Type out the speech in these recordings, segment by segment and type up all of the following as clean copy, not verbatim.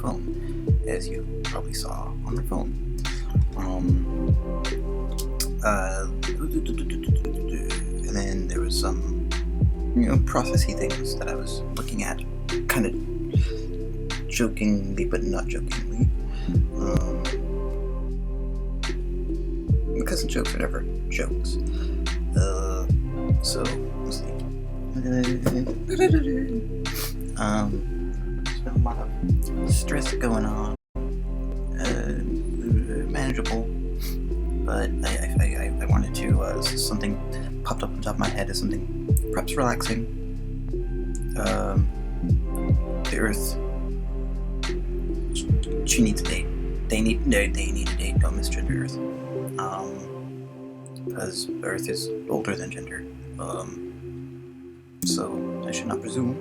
phone, as you probably saw on my phone. And then there was some, processy things that I was looking at, kind of jokingly but not jokingly. Because jokes are never jokes. So let's see. There's been a lot of stress going on. Manageable, but I wanted to, something popped up on top of my head as something perhaps relaxing. The Earth, she needs a date. They need a date. Don't misgender Earth. Because Earth is older than gender. So I should not presume.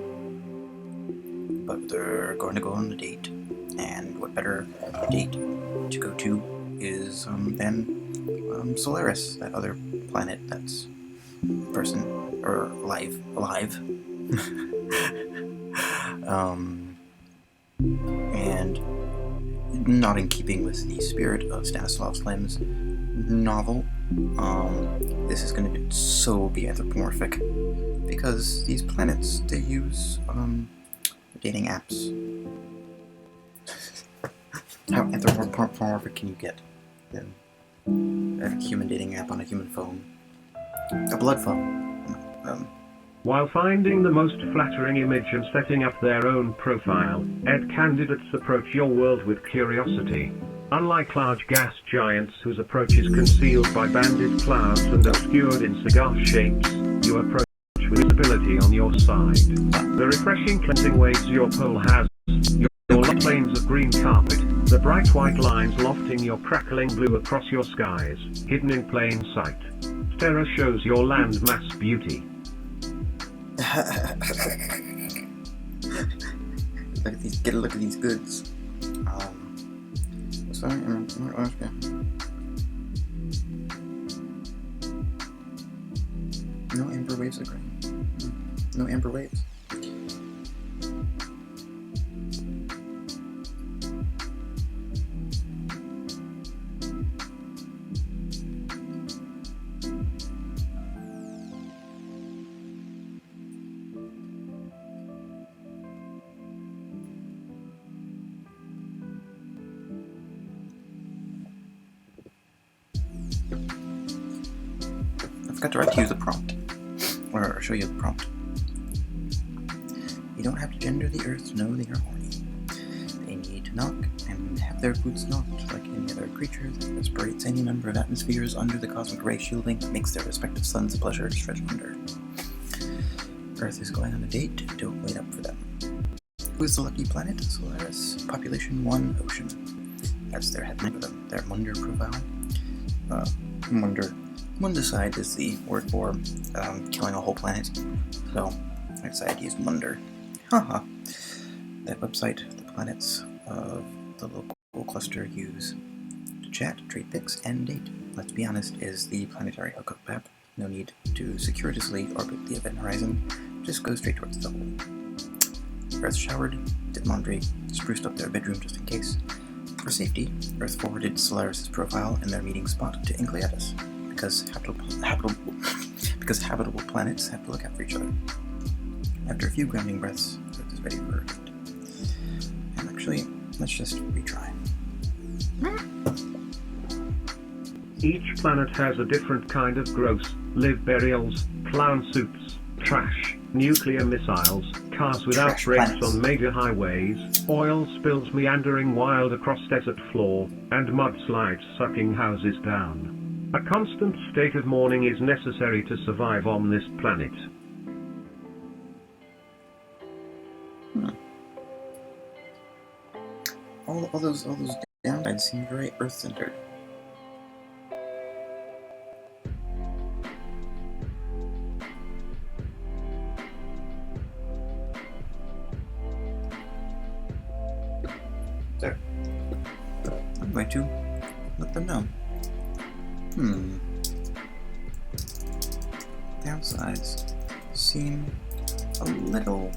But they're going to go on a date, and what better date to go to is than Solaris, that other planet that's person or alive. And not in keeping with the spirit of Stanislav Lem's novel, this is going to be anthropomorphic, because these planets, they use dating apps. How anthropomorphic can you get? A human dating app on a human phone. A blood phone. While finding the most flattering image and setting up their own profile, candidates approach your world with curiosity. Unlike large gas giants whose approach is concealed by banded clouds and obscured in cigar shapes, you approach with visibility on your side. The refreshing cleansing waves your pole has, your plains of green carpet, the bright white lines lofting your crackling blue across your skies, hidden in plain sight. Terra shows your land mass beauty. Get a look at these goods. Sorry, no amber waves are green. No amber waves. I forgot to write to you the prompt, or show you the prompt. You don't have to gender the Earth to know they are horny. They need to knock and have their boots knocked like any other creature that aspirates any number of atmospheres under the cosmic ray shielding that makes their respective suns a pleasure to stretch under. Earth is going on a date, don't wait up for them. Who is the lucky planet? Solaris, population 1, ocean. That's their headline, their Munder profile. Mundicide is the word for killing a whole planet, so I decided to use Munder. Haha. That website, the planets of the local cluster use to chat, trade pics, and date. Let's be honest, is the planetary hookup app. No need to circuitously orbit the event horizon, just go straight towards the hole. Earth showered, did laundry, spruced up their bedroom just in case. For safety, Earth forwarded Solaris' profile and their meeting spot to Incleatus, because habitable planets have to look out for each other. After a few grounding breaths, Earth is ready for a date. And actually, let's just retry. Each planet has a different kind of gross, live burials, clown suits, trash, nuclear missiles, cars without Trash brakes planets. on major highways, oil spills meandering wild across desert floor, and mudslides sucking houses down. A constant state of mourning is necessary to survive on this planet. All those downsides seem very Earth-centered. There. I'm going to let them know. Downsides seem a little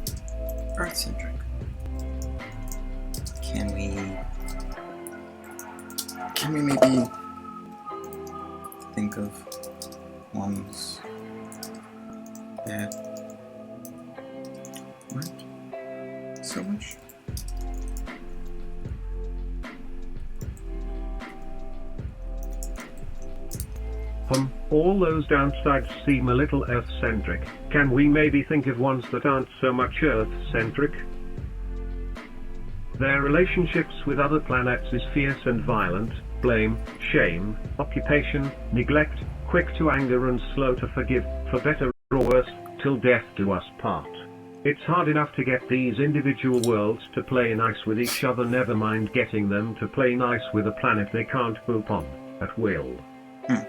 Earth-centric. Can we Can we maybe think of ones that weren't so much? All those downsides seem a little Earth-centric. Can we maybe think of ones that aren't so much Earth-centric? Their relationships with other planets is fierce and violent, blame, shame, occupation, neglect, quick to anger and slow to forgive, for better or worse, till death do us part. It's hard enough to get these individual worlds to play nice with each other, never mind getting them to play nice with a planet they can't poop on, at will. Okay.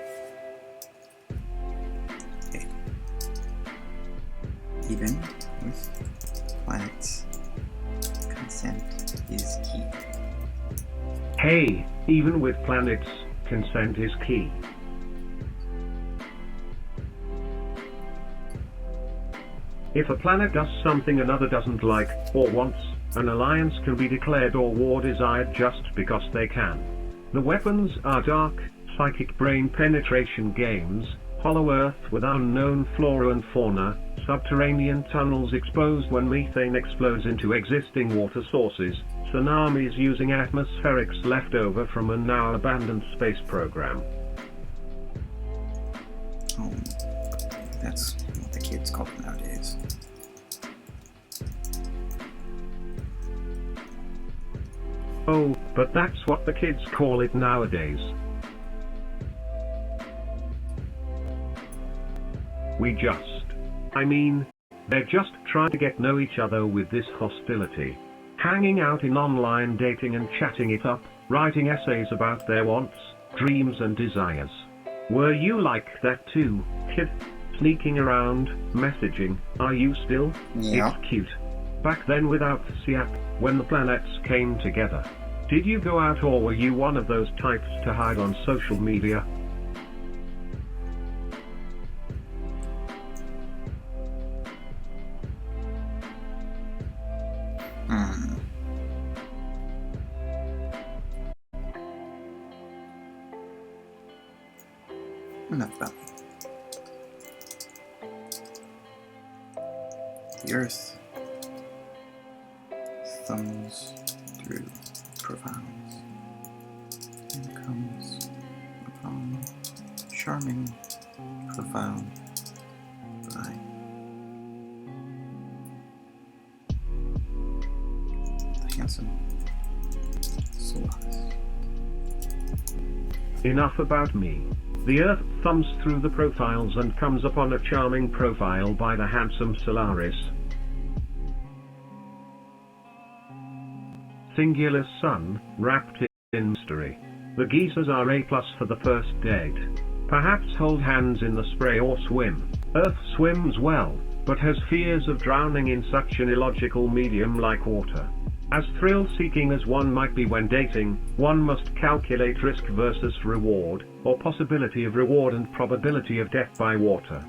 Even with planets, consent is key. Hey, even with planets, consent is key. If a planet does something another doesn't like, or wants, an alliance can be declared or war desired just because they can. The weapons are dark, psychic brain penetration games, hollow earth with unknown flora and fauna, subterranean tunnels exposed when methane explodes into existing water sources, tsunamis using atmospherics left over from a now abandoned space program. Oh, that's what the kids call it nowadays. Oh, but that's what the kids call it nowadays. They're just trying to get know each other with this hostility. Hanging out in online dating and chatting it up, writing essays about their wants, dreams and desires. Were you like that too, kid? Sneaking around, messaging, are you still? Yeah. It's cute. Back then without the app, when the planets came together. Did you go out or were you one of those types to hide on social media? Enough about me. The Earth thumbs through profiles and comes upon charming profile by the handsome Solaris. Enough about me. The Earth thumbs through the profiles and comes upon a charming profile by the handsome Solaris. Singular sun, wrapped in mystery. The geezers are A+ for the first date. Perhaps hold hands in the spray or swim. Earth swims well, but has fears of drowning in such an illogical medium like water. As thrill-seeking as one might be when dating, one must calculate risk versus reward, or possibility of reward and probability of death by water.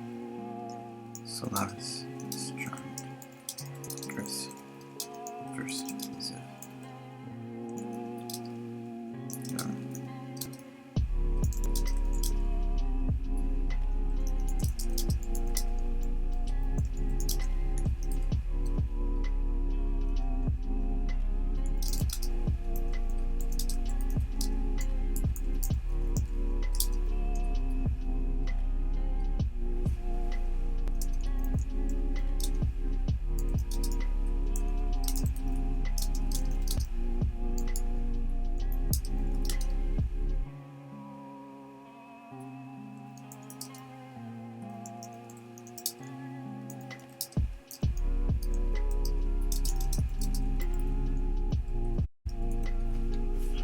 Solaris is charmed. Chris, first is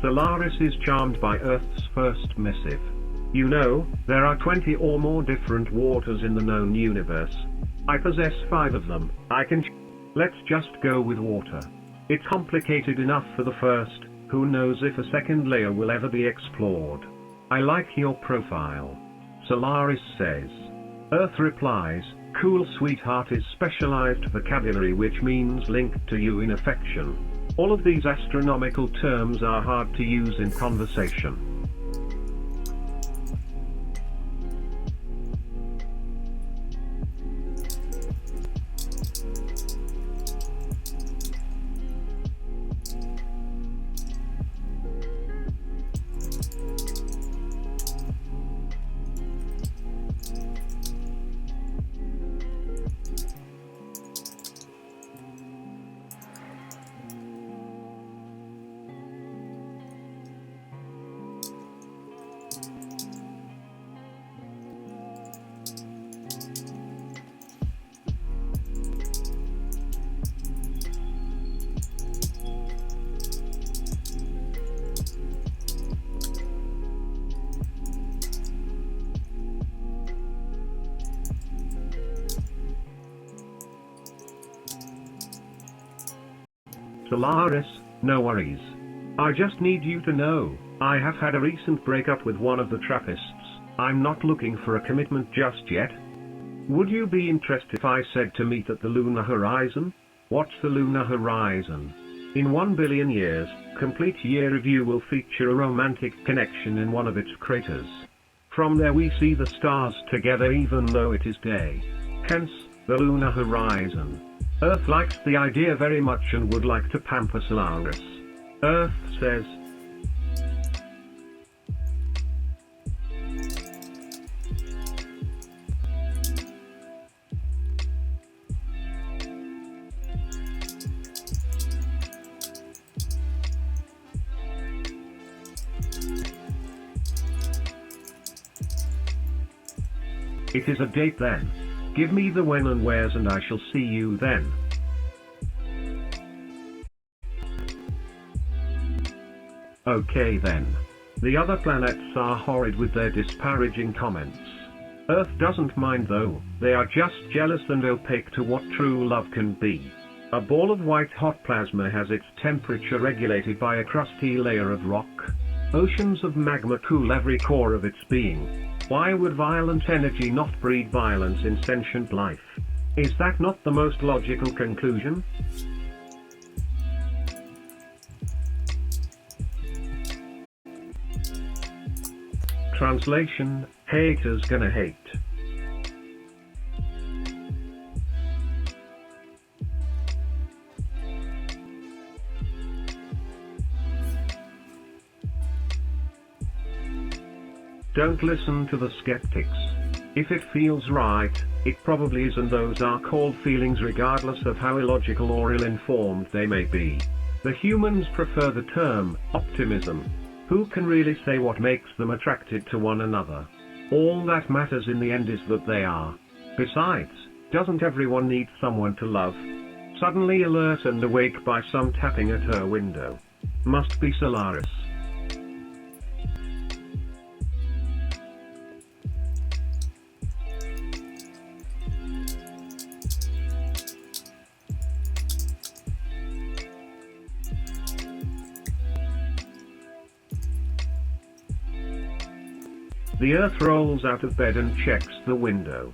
Solaris is charmed by Earth's first missive. You know, there are 20 or more different waters in the known universe. I possess 5 of them. Let's just go with water. It's complicated enough for the first, who knows if a second layer will ever be explored. I like your profile. Solaris says. Earth replies, cool sweetheart is specialized vocabulary which means linked to you in affection. All of these astronomical terms are hard to use in conversation. Solaris, no worries. I just need you to know, I have had a recent breakup with one of the Trappists. I'm not looking for a commitment just yet. Would you be interested if I said to meet at the lunar horizon? What's the lunar horizon? In 1 billion years, complete year review will feature a romantic connection in one of its craters. From there we see the stars together even though it is day. Hence, the lunar horizon. Earth likes the idea very much and would like to pamper Solaris. Earth says, it is a date then. Give me the when and wheres and I shall see you then. Okay then. The other planets are horrid with their disparaging comments. Earth doesn't mind though, they are just jealous and opaque to what true love can be. A ball of white hot plasma has its temperature regulated by a crusty layer of rock. Oceans of magma cool every core of its being. Why would violent energy not breed violence in sentient life? Is that not the most logical conclusion? Translation, haters gonna hate. Don't listen to the skeptics. If it feels right, it probably is, and those are called feelings regardless of how illogical or ill-informed they may be. The humans prefer the term optimism. Who can really say what makes them attracted to one another? All that matters in the end is that they are. Besides, doesn't everyone need someone to love? Suddenly alert and awake by some tapping at her window. Must be Solaris. The Earth rolls out of bed and checks the window.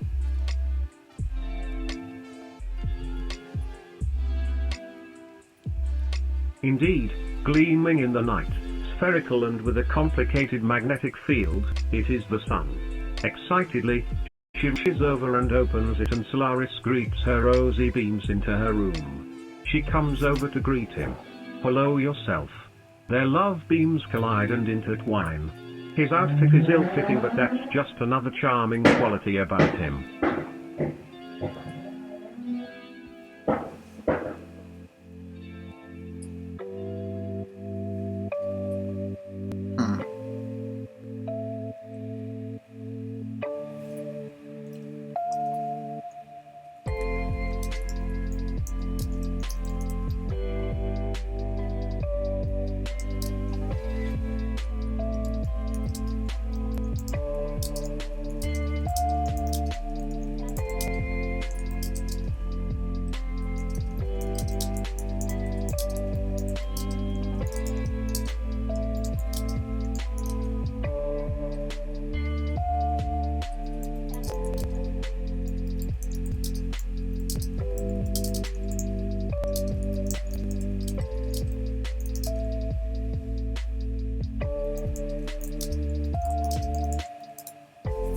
Indeed, gleaming in the night, spherical and with a complicated magnetic field, it is the sun. Excitedly, she reaches over and opens it, and Solaris greets her rosy beams into her room. She comes over to greet him. Hello yourself. Their love beams collide and intertwine. His outfit is ill-fitting, but that's just another charming quality about him.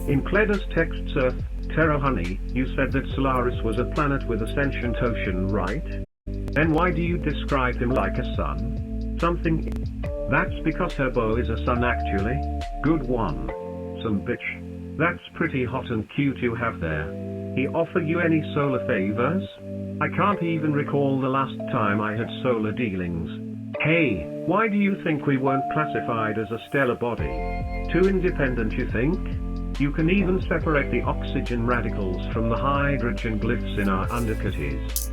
In Cleda's texts Earth, Terra Honey, you said that Solaris was a planet with a sentient ocean, right? Then why do you describe him like a sun? Something... That's because her beau is a sun actually. Good one. Some bitch. That's pretty hot and cute you have there. He offer you any solar favors? I can't even recall the last time I had solar dealings. Hey, why do you think we weren't classified as a stellar body? Too independent you think? You can even separate the oxygen radicals from the hydrogen glyphs in our undercuties.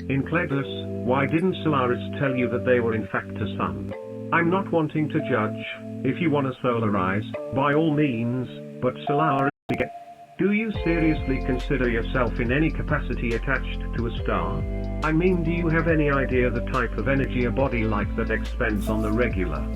Incledus, why didn't Solaris tell you that they were in fact a sun? I'm not wanting to judge. If you want to solarize, by all means, but Solaris, do you seriously consider yourself in any capacity attached to a star? I mean, do you have any idea the type of energy a body like that expends on the regular?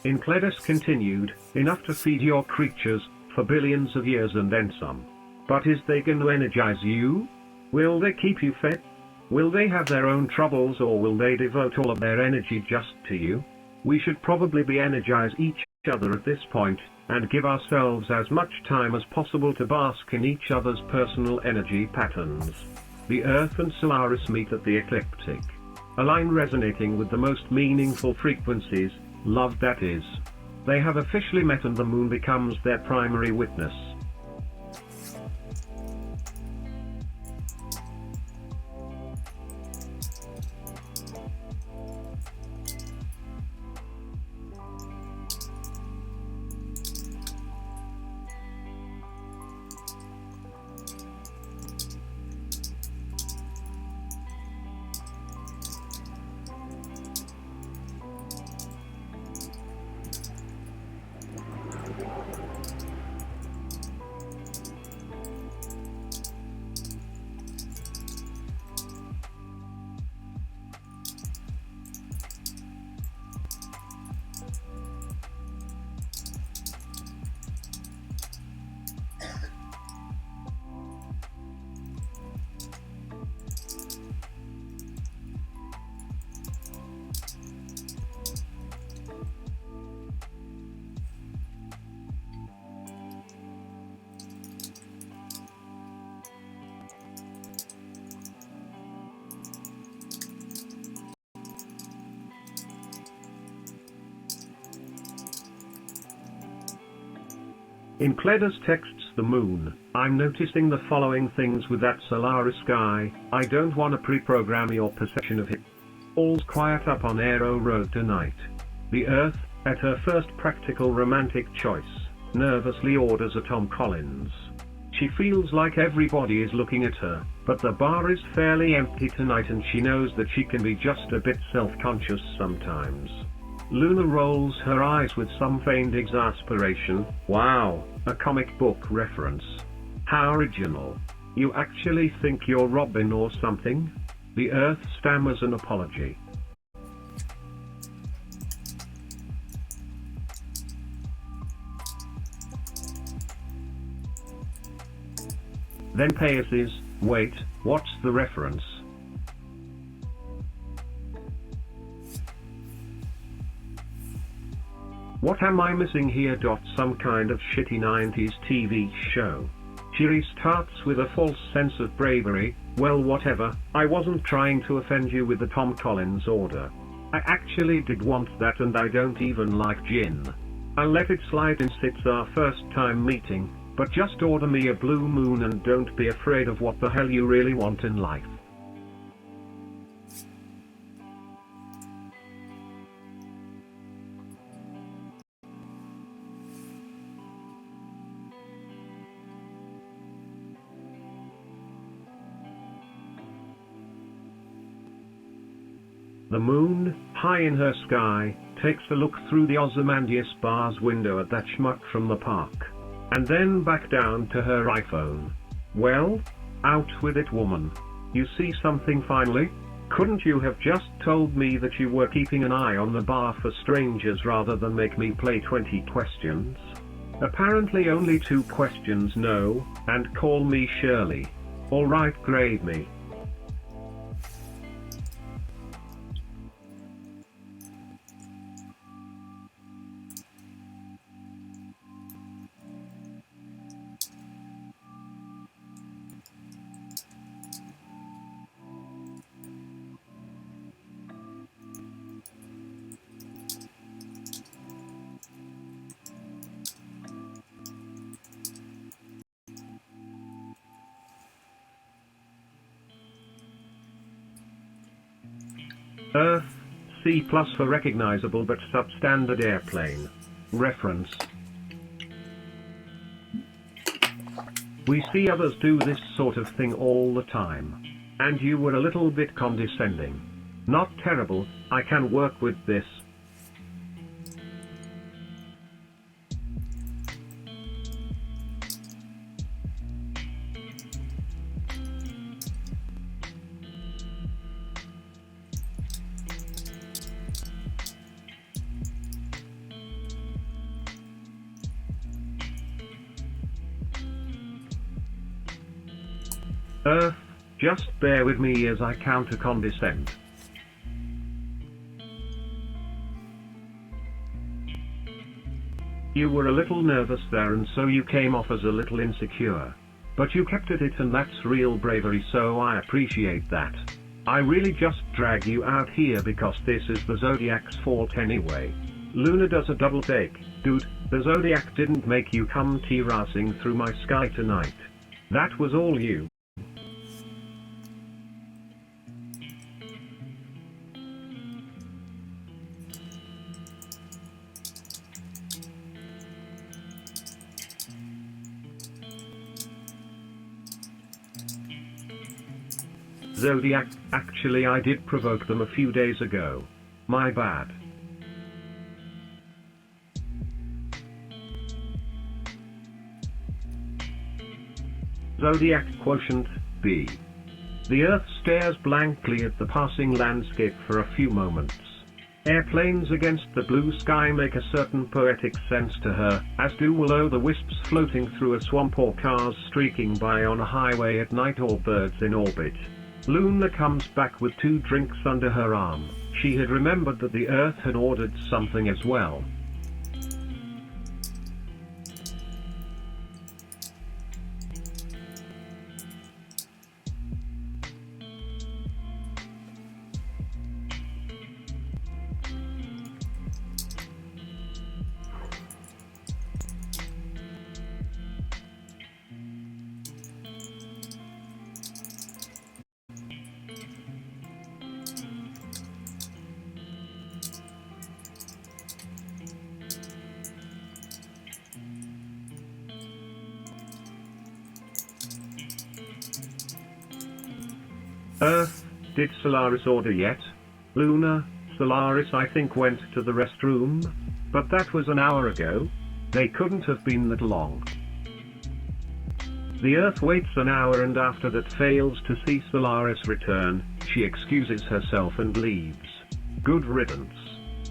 Incledus continued, enough to feed your creatures, for billions of years and then some. But is they gonna energize you? Will they keep you fed? Will they have their own troubles, or will they devote all of their energy just to you? We should probably be energize each other at this point, and give ourselves as much time as possible to bask in each other's personal energy patterns. The Earth and Solaris meet at the ecliptic. A line resonating with the most meaningful frequencies, love that is. They have officially met and the moon becomes their primary witness. Incledus texts the moon, I'm noticing the following things with that Solaris sky, I don't want to pre-program your perception of it. All's quiet up on Aero Road tonight. The Earth, at her first practical romantic choice, nervously orders a Tom Collins. She feels like everybody is looking at her, but the bar is fairly empty tonight and she knows that she can be just a bit self-conscious sometimes. Luna rolls her eyes with some feigned exasperation. Wow, a comic book reference. How original. You actually think you're Robin or something? The Earth stammers an apology. Then Paises, wait, what's the reference? What am I missing here? Some kind of shitty 90s TV show. She restarts with a false sense of bravery. Well, whatever, I wasn't trying to offend you with the Tom Collins order. I actually did want that and I don't even like gin. I'll let it slide since it's our first time meeting, but just order me a blue moon and don't be afraid of what the hell you really want in life. The moon, high in her sky, takes a look through the Ozymandias bar's window at that schmuck from the park. And then back down to her iPhone. Well? Out with it, woman. You see something finally? Couldn't you have just told me that you were keeping an eye on the bar for strangers rather than make me play 20 questions? Apparently only 2 questions, no, and call me Shirley. Alright, grade me. Earth, C+ for recognizable but substandard airplane. Reference. We see others do this sort of thing all the time. And you were a little bit condescending. Not terrible, I can work with this. Earth, just bear with me as I counter condescend. You were a little nervous there and so you came off as a little insecure. But you kept at it and that's real bravery, so I appreciate that. I really just drag you out here because this is the Zodiac's fault anyway. Luna does a double take. Dude, the Zodiac didn't make you come terracing through my sky tonight. That was all you. Zodiac, actually I did provoke them a few days ago. My bad. Zodiac quotient, B. The Earth stares blankly at the passing landscape for a few moments. Airplanes against the blue sky make a certain poetic sense to her, as do will-o'-the-wisps floating through a swamp or cars streaking by on a highway at night or birds in orbit. Luna comes back with 2 drinks under her arm. She had remembered that the Earth had ordered something as well. Earth, did Solaris order yet? Luna, Solaris I think went to the restroom, but that was an hour ago. They couldn't have been that long. The Earth waits an hour and after that fails to see Solaris return, she excuses herself and leaves. Good riddance.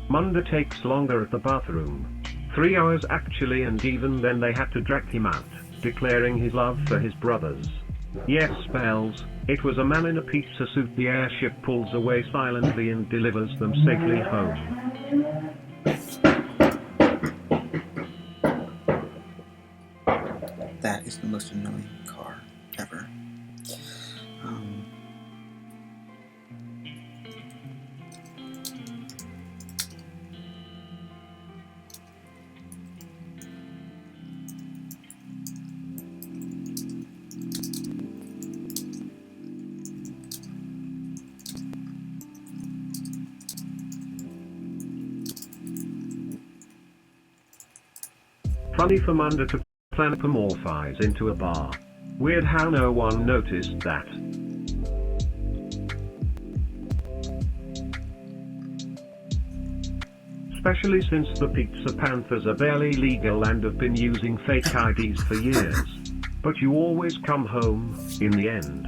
Munda takes longer at the bathroom. 3 hours actually, and even then they had to drag him out, declaring his love for his brothers. Yes, spells. It was a man in a pizza suit. The airship pulls away silently and delivers them safely home. That is the most annoying car ever. Funny for Munda to planetomorphize into a bar. Weird how no one noticed that. Especially since the Pizza Panthers are barely legal and have been using fake IDs for years. But you always come home, in the end.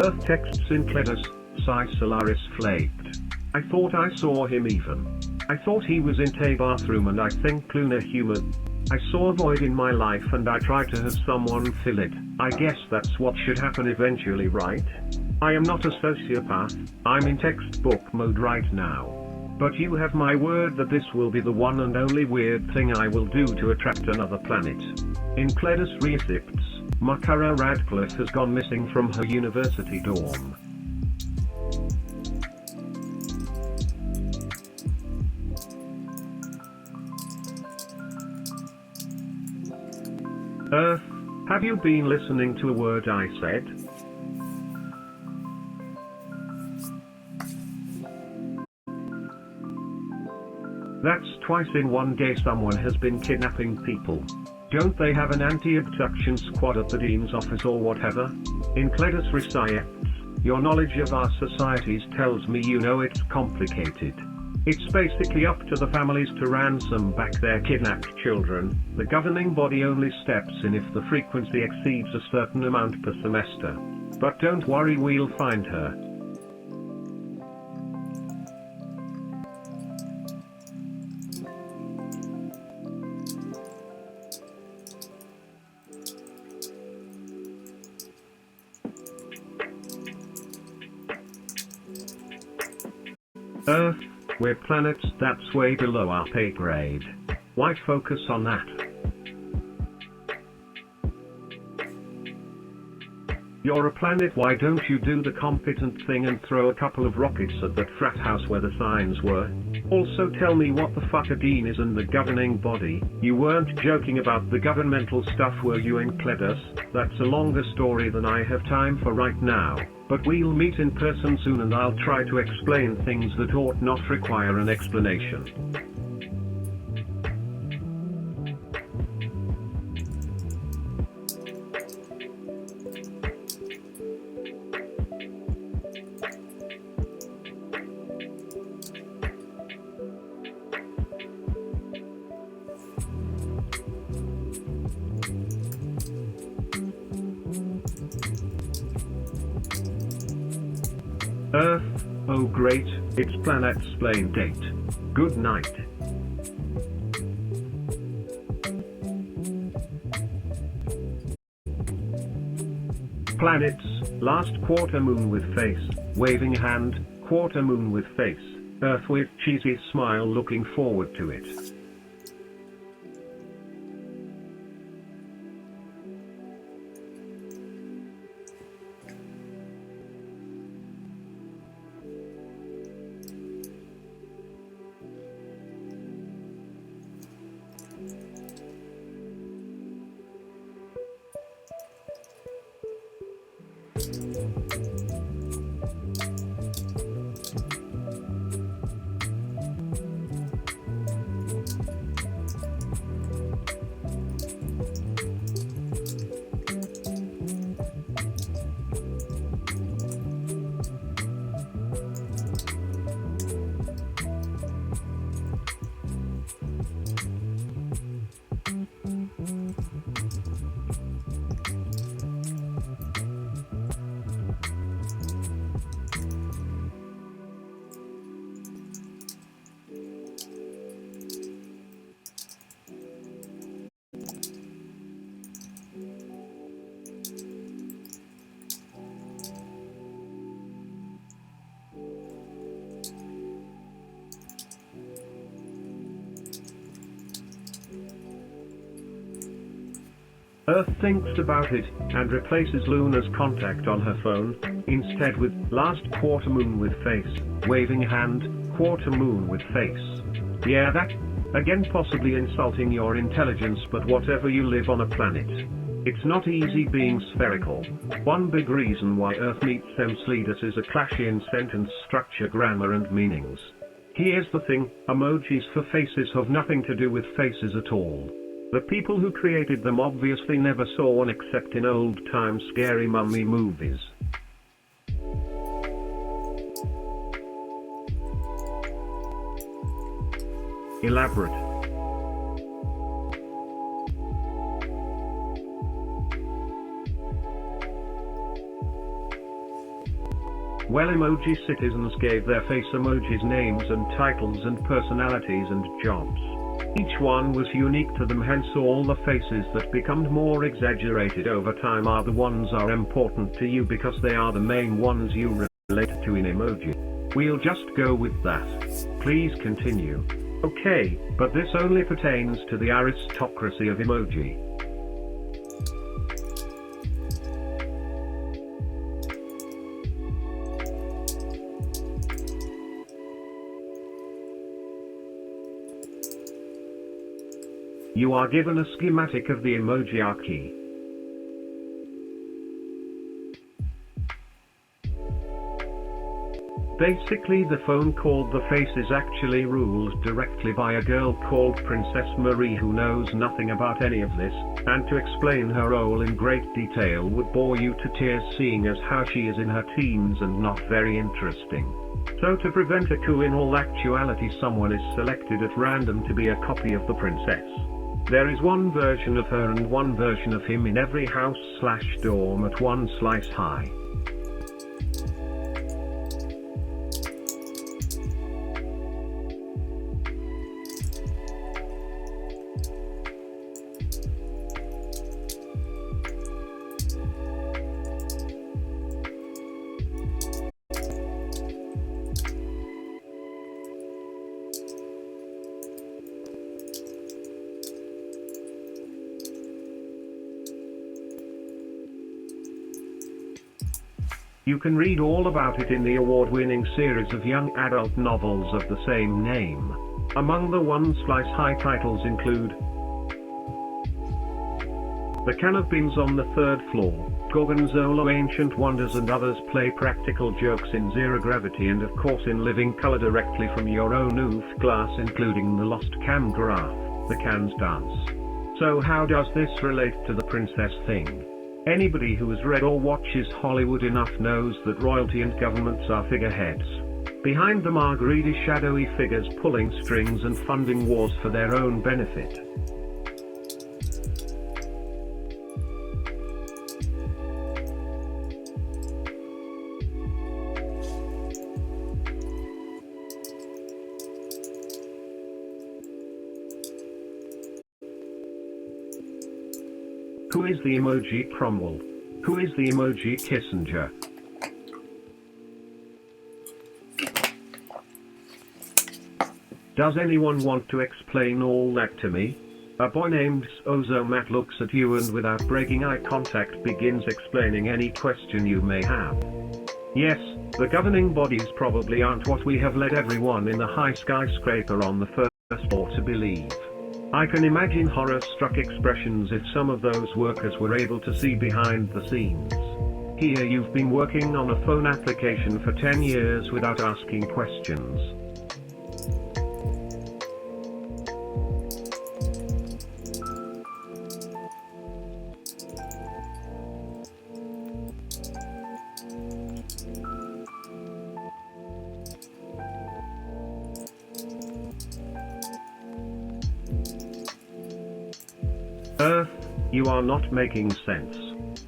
Earth texts Incledus, Psi Solaris flaked. I thought I saw him even. I thought he was in a bathroom and I think lunar human. I saw a void in my life and I tried to have someone fill it. I guess that's what should happen eventually, right? I am not a sociopath, I'm in textbook mode right now. But you have my word that this will be the one and only weird thing I will do to attract another planet. Incledus Recips, Makara Radcliffe has gone missing from her university dorm. Earth, have you been listening to a word I said? That's twice in one day someone has been kidnapping people. Don't they have an anti-abduction squad at the dean's office or whatever? Incledus Recips, your knowledge of our societies tells me you know it's complicated. It's basically up to the families to ransom back their kidnapped children. The governing body only steps in if the frequency exceeds a certain amount per semester. But don't worry, we'll find her. Earth, we're planets that's way below our pay grade. Why focus on that? You're a planet, why don't you do the competent thing and throw a couple of rockets at that frat house where the signs were? Also tell me what the fuck a dean is and the governing body. You weren't joking about the governmental stuff, were you, Incledus? That's a longer story than I have time for right now, but we'll meet in person soon and I'll try to explain things that ought not require an explanation. Earth, oh great, it's planet-splain date. Good night. Planets, last quarter moon with face, waving hand, quarter moon with face, Earth with cheesy smile looking forward to it. Earth thinks about it, and replaces Luna's contact on her phone, instead with, last quarter moon with face, waving hand, quarter moon with face. Yeah, that, again possibly insulting your intelligence, but whatever, you live on a planet. It's not easy being spherical. One big reason why Earth meets Enceladus is a clash in sentence structure, grammar and meanings. Here's the thing, emojis for faces have nothing to do with faces at all. The people who created them obviously never saw one except in old-time scary mummy movies. Elaborate. Well, emoji citizens gave their face emojis names and titles and personalities and jobs. Each one was unique to them, hence all the faces that become more exaggerated over time are the ones are important to you because they are the main ones you relate to in emoji. We'll just go with that. Please continue. Okay, but this only pertains to the aristocracy of emoji. You are given a schematic of the emojiarchy. Basically, the phone called The Face is actually ruled directly by a girl called Princess Marie who knows nothing about any of this, and to explain her role in great detail would bore you to tears, seeing as how she is in her teens and not very interesting. So to prevent a coup, in all actuality someone is selected at random to be a copy of the princess. There is one version of her and one version of him in every house/dorm at one slice high. You can read all about it in the award-winning series of young adult novels of the same name. Among the one slice high titles include The Can of Beans on the Third Floor, Gorgonzola, Ancient Wonders, and others play practical jokes in zero gravity and of course in living color directly from your own oof glass, including the Lost Cam graph, The Can's Dance. So how does this relate to the princess thing? Anybody who has read or watches Hollywood enough knows that royalty and governments are figureheads. Behind them are greedy shadowy figures pulling strings and funding wars for their own benefit. Who is the emoji Cromwell? Who is the emoji Kissinger? Does anyone want to explain all that to me? A boy named Ozomat looks at you and without breaking eye contact begins explaining any question you may have. Yes, the governing bodies probably aren't what we have led everyone in the high skyscraper on the first floor to believe. I can imagine horror-struck expressions if some of those workers were able to see behind the scenes. Here you've been working on a phone application for 10 years without asking questions. Earth, you are not making sense.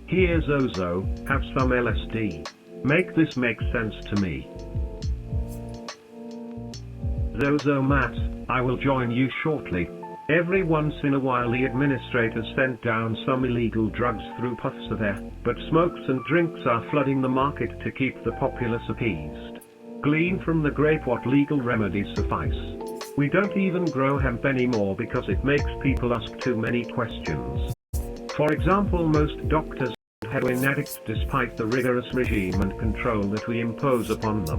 Here's Ozo, have some LSD. Make this make sense to me. Zozomat, I will join you shortly. Every once in a while the administrators sent down some illegal drugs through puffs of air, but smokes and drinks are flooding the market to keep the populace appeased. Glean from the grape what legal remedies suffice. We don't even grow hemp anymore because it makes people ask too many questions. For example, most doctors are heroin addicts despite the rigorous regime and control that we impose upon them.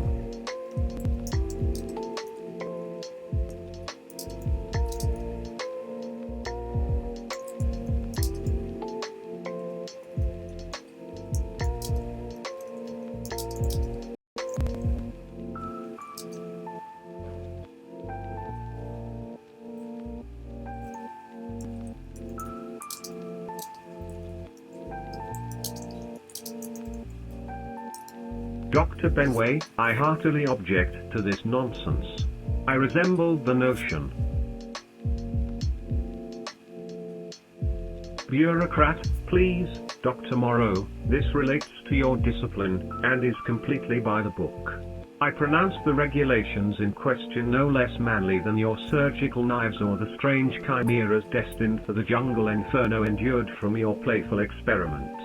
Dr. Benway, I heartily object to this nonsense. I resemble the notion. Bureaucrat, please, Dr. Morrow, this relates to your discipline, and is completely by the book. I pronounce the regulations in question no less manly than your surgical knives or the strange chimeras destined for the jungle inferno endured from your playful experiments.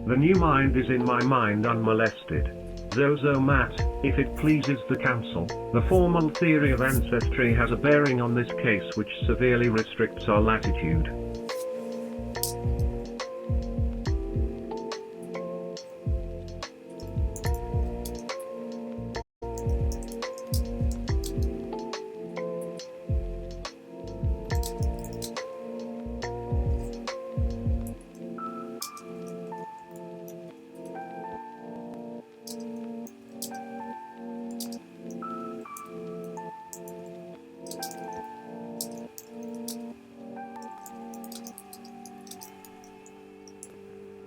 The new mind is in my mind unmolested. Zozo Mat, if it pleases the council, the formal theory of ancestry has a bearing on this case which severely restricts our latitude.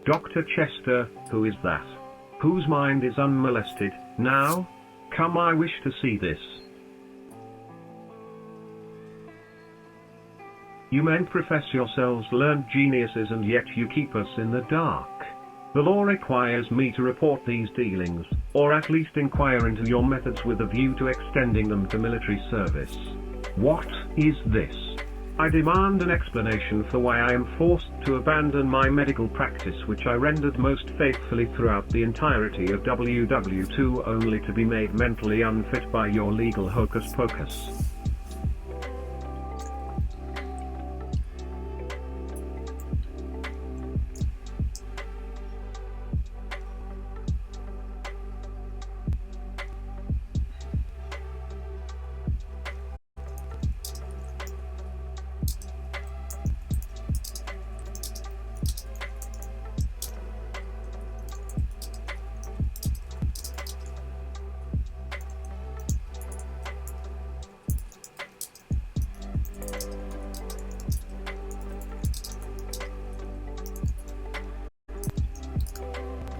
Dr. Chester, who is that? Whose mind is unmolested, now? Come, I wish to see this. You men profess yourselves learned geniuses and yet you keep us in the dark. The law requires me to report these dealings, or at least inquire into your methods with a view to extending them to military service. What is this? I demand an explanation for why I am forced to abandon my medical practice which I rendered most faithfully throughout the entirety of WW2 only to be made mentally unfit by your legal hocus pocus.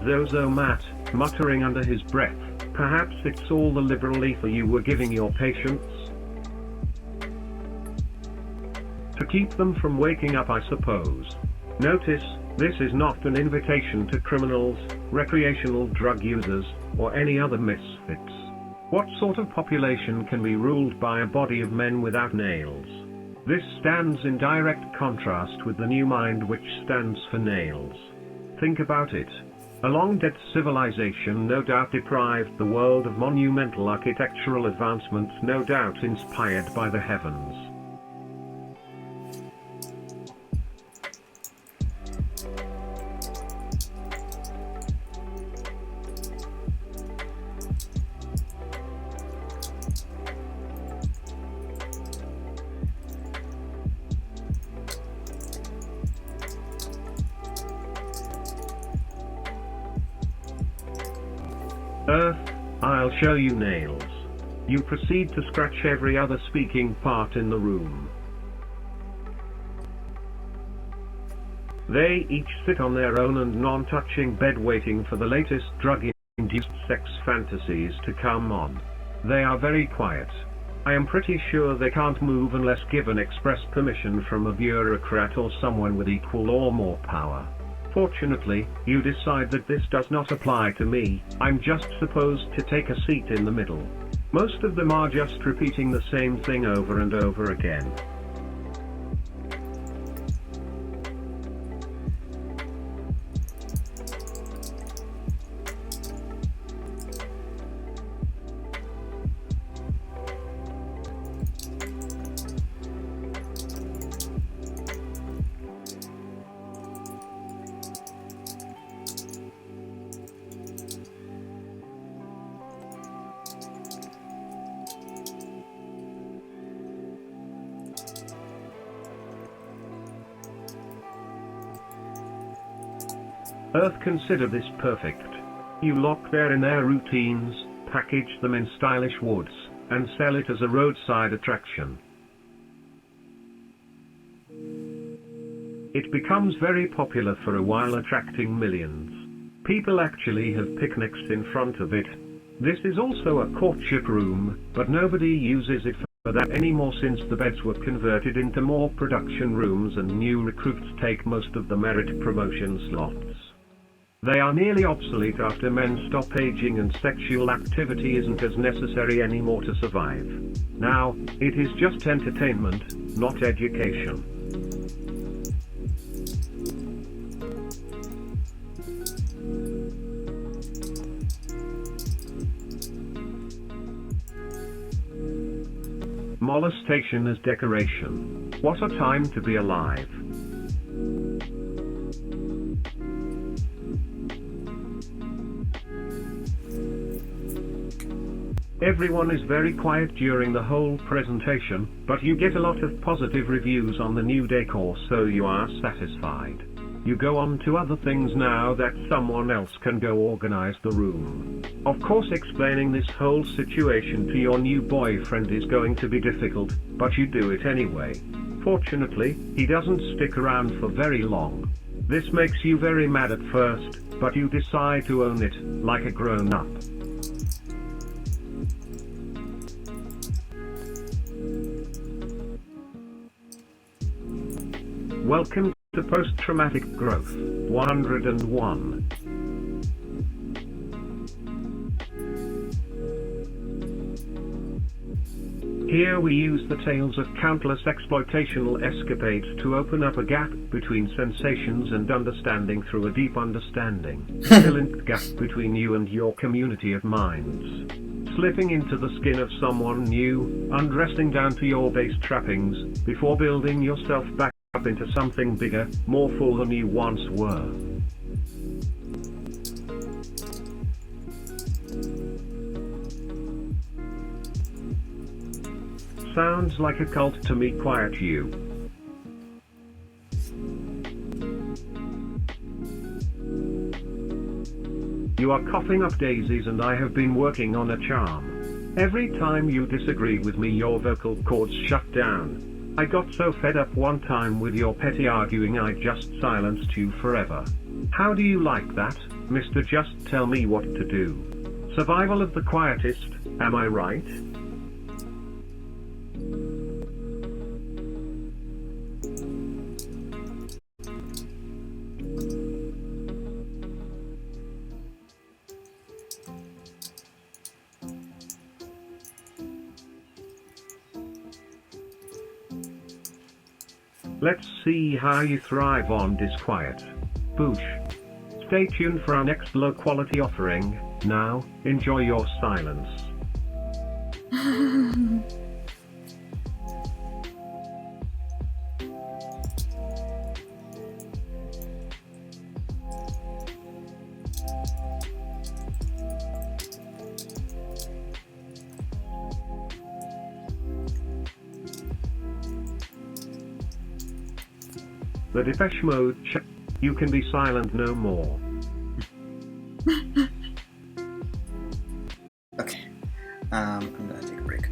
Zozo Mat, muttering under his breath, perhaps it's all the liberal ether you were giving your patients? To keep them from waking up, I suppose. Notice, this is not an invitation to criminals, recreational drug users, or any other misfits. What sort of population can be ruled by a body of men without nails? This stands in direct contrast with the new mind which stands for nails. Think about it. A long-dead civilization no doubt deprived the world of monumental architectural advancements, no doubt inspired by the heavens. Earth, I'll show you nails. You proceed to scratch every other speaking part in the room. They each sit on their own and non-touching bed waiting for the latest drug-induced sex fantasies to come on. They are very quiet. I am pretty sure they can't move unless given express permission from a bureaucrat or someone with equal or more power. Fortunately, you decide that this does not apply to me. I'm just supposed to take a seat in the middle. Most of them are just repeating the same thing over and over again. Earth consider this perfect. You lock them in their routines, package them in stylish woods, and sell it as a roadside attraction. It becomes very popular for a while, attracting millions. People actually have picnics in front of it. This is also a courtship room, but nobody uses it for that anymore since the beds were converted into more production rooms and new recruits take most of the merit promotion slots. They are nearly obsolete after men stop aging and sexual activity isn't as necessary anymore to survive. Now, it is just entertainment, not education. Molestation as decoration. What a time to be alive. Everyone is very quiet during the whole presentation, but you get a lot of positive reviews on the new decor, so you are satisfied. You go on to other things now that someone else can go organize the room. Of course, explaining this whole situation to your new boyfriend is going to be difficult, but you do it anyway. Fortunately, he doesn't stick around for very long. This makes you very mad at first, but you decide to own it, like a grown-up. Welcome to Post-Traumatic Growth 101. Here we use the tales of countless exploitational escapades to open up a gap between sensations and understanding through a deep understanding. Fill in the gap between you and your community of minds. Slipping into the skin of someone new, undressing down to your base trappings, before building yourself back up into something bigger, more full than you once were. Sounds like a cult to me. Quiet you. You are coughing up daisies and I have been working on a charm. Every time you disagree with me, your vocal cords shut down. I got so fed up one time with your petty arguing I just silenced you forever. How do you like that, Mr. Just Tell Me What to Do? Survival of the quietest, am I right? Let's see how you thrive on disquiet. Boosh. Stay tuned for our next low quality offering. Now, enjoy your silence. The Depeche Mode you can be silent no more. Okay, I'm gonna take a break.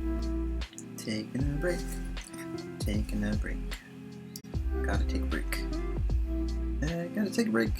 Taking a break. Taking a break. Gotta take a break. Gotta take a break.